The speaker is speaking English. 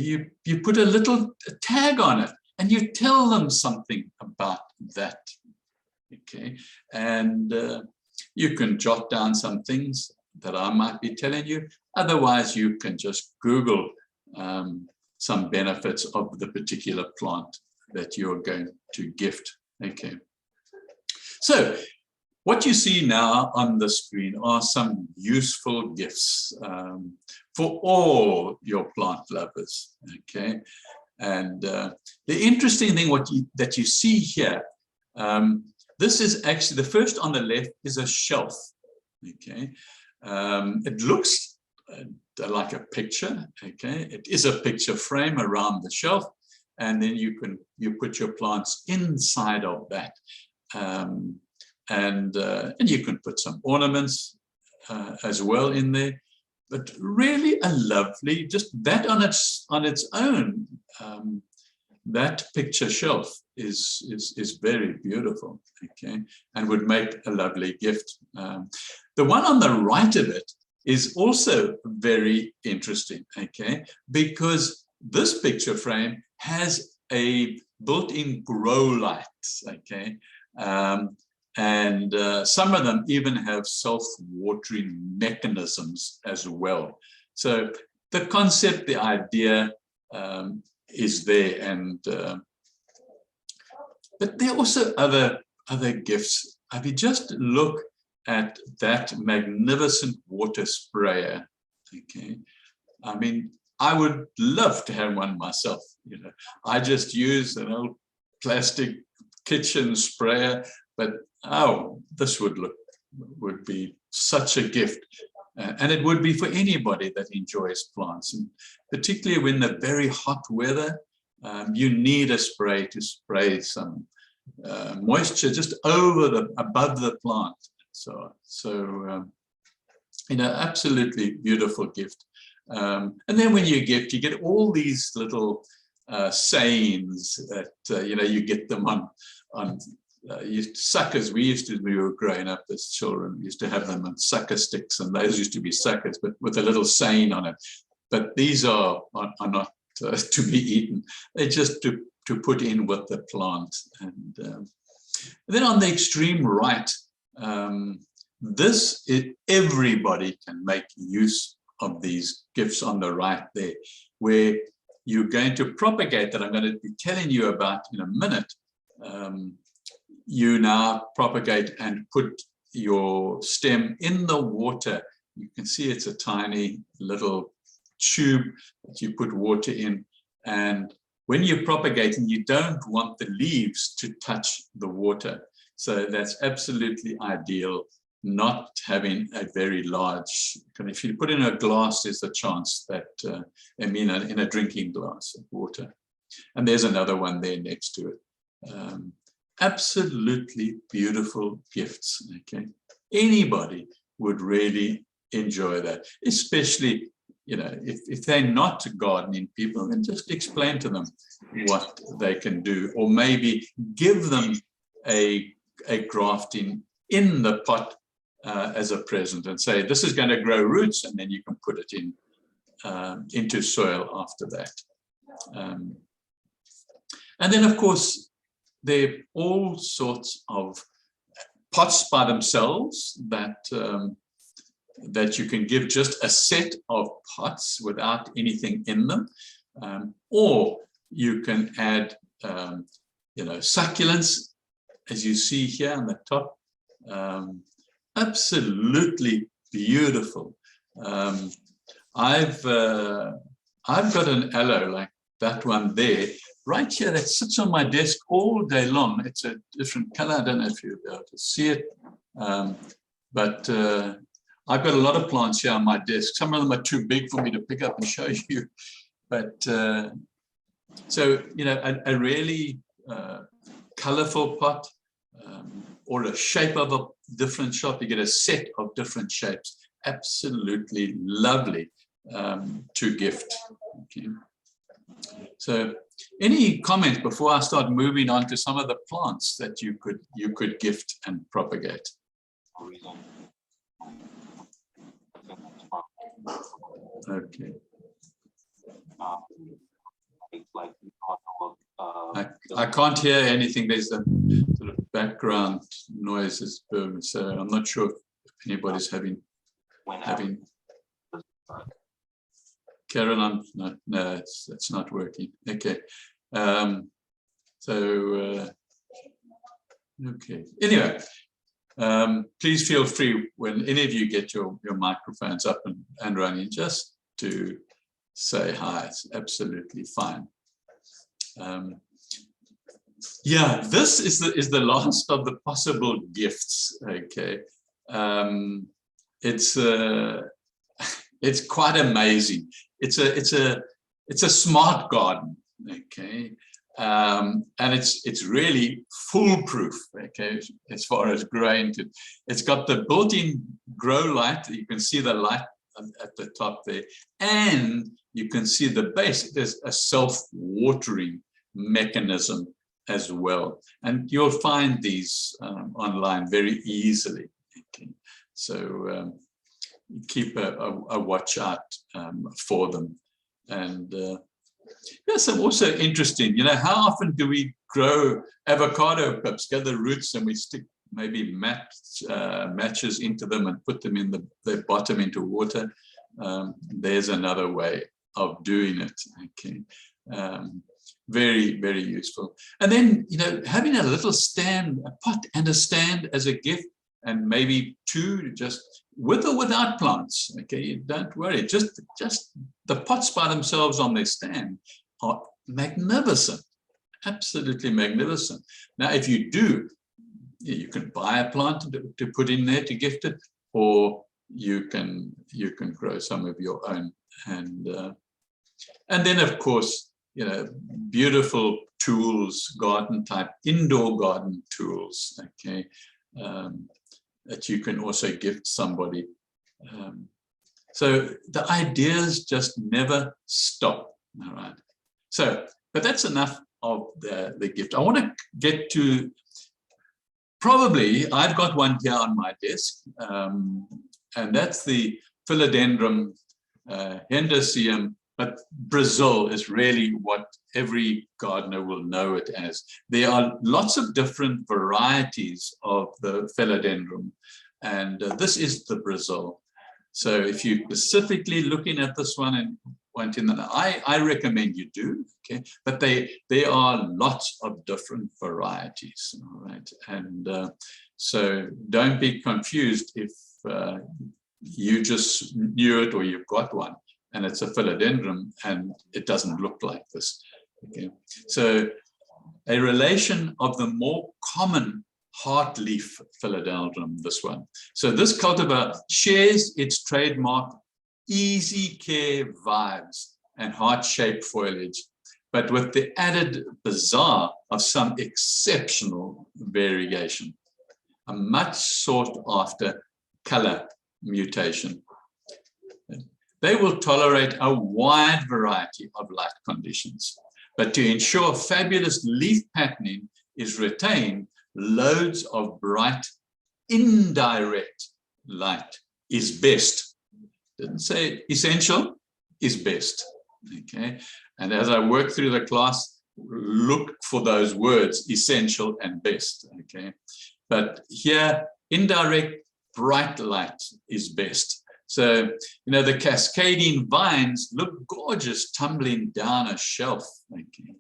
you put a little tag on it and you tell them something about that. Okay, and you can jot down some things that I might be telling you. Otherwise, you can just Google some benefits of the particular plant that you're going to gift. Okay, so what you see now on the screen are some useful gifts for all your plant lovers. Okay, and the interesting thing that you see here, this is actually, the first on the left is a shelf. Okay, it looks like a picture. Okay, it is a picture frame around the shelf, and then you put your plants inside of that, and you can put some ornaments as well in there. But really a lovely, just that on its own, that picture shelf is very beautiful. Okay, and would make a lovely gift. The one on the right of it is also very interesting. Okay, because this picture frame has a built-in grow light. Okay, and some of them even have self-watering mechanisms as well. So the concept, the idea is there, and but there are also other gifts. If you just look at that magnificent water sprayer, okay, I mean, I would love to have one myself. You know, I just use an old plastic kitchen sprayer, but oh, this would be such a gift. And it would be for anybody that enjoys plants, and particularly when the very hot weather, you need a spray to spray some moisture just above the plant. So you know, absolutely beautiful gift. And then when you gift, you get all these little sayings that you know, you get them on suckers. We used to, when we were growing up as children, we used to have them on sucker sticks, and those used to be suckers, but with a little saying on it. But these are not to be eaten. They're just to put in with the plant. And then on the extreme right, this is, everybody can make use of these gifts on the right there, where you're going to propagate, that I'm going to be telling you about in a minute. You now propagate and put your stem in the water. You can see it's a tiny little tube that you put water in, and when you're propagating, you don't want the leaves to touch the water. So that's absolutely ideal, not having a very large, if you put in a glass, there's a chance that, I mean, in a drinking glass of water. And there's another one there next to it. Absolutely beautiful gifts. Okay, anybody would really enjoy that, especially, you know, if they're not gardening people, then just explain to them what they can do, or maybe give them a grafting in the pot as a present, and say, this is going to grow roots, and then you can put it in into soil after that. And then, of course, there are all sorts of pots by themselves that that you can give just a set of pots without anything in them, or you can add, you know, succulents, as you see here on the top. Absolutely beautiful. I've got an aloe like that one there, right here, that sits on my desk all day long. It's a different color. I don't know if you'll be able to see it, but I've got a lot of plants here on my desk. Some of them are too big for me to pick up and show you, but so, you know, a really colorful pot, or a shape of a different shape. You get a set of different shapes. Absolutely lovely to gift. Okay. So, any comments before I start moving on to some of the plants that you could gift and propagate? Okay. I can't hear anything. There's a sort of background noises, so I'm not sure if anybody's having. Karen, no, it's not working. Okay. Okay. Anyway, please feel free when any of you get your microphones up and running, just to say hi. It's absolutely fine. Yeah, this is the last of the possible gifts. Okay, it's quite amazing. It's a smart garden. Okay, and it's really foolproof. Okay, as far as growing it, it's got the built-in grow light. You can see the light at the top there, and you can see the base. There's a self-watering mechanism as well, and you'll find these online very easily. Okay. So keep a watch out for them. And yes, I'm also interesting, you know, how often do we grow avocado pips, get the roots, and we stick maybe matches into them and put them in the bottom into water. There's another way of doing it. Okay. Very, very useful. And then, you know, having a little stand, a pot and a stand as a gift, and maybe two, just with or without plants. Okay, don't worry. Just the pots by themselves on their stand are magnificent, absolutely magnificent. Now, if you do, you can buy a plant to put in there to gift it, or you can grow some of your own. And then, of course, you know, beautiful tools, garden type, indoor garden tools, okay, that you can also gift somebody. So the ideas just never stop, all right? So, but that's enough of the gift. I want to get to, probably, I've got one here on my desk, and that's the Philodendron hendersium. But Brazil is really what every gardener will know it as. There are lots of different varieties of the Philodendron, and this is the Brazil. So if you're specifically looking at this one and wanting that, I recommend you do, okay? But there are lots of different varieties, all right? And so don't be confused if you just knew it or you've got one, and it's a philodendron and it doesn't look like this. Okay, so a relation of the more common heartleaf philodendron, this one. So this cultivar shares its trademark easy care vibes and heart-shaped foliage, but with the added bizarre of some exceptional variation, a much sought after color mutation. They will tolerate a wide variety of light conditions, but to ensure fabulous leaf patterning is retained, loads of bright, indirect light is best. Didn't say essential, is best. Okay, and as I work through the class, look for those words, essential and best. Okay, but here, indirect, bright light is best. So, you know, the cascading vines look gorgeous tumbling down a shelf. Okay.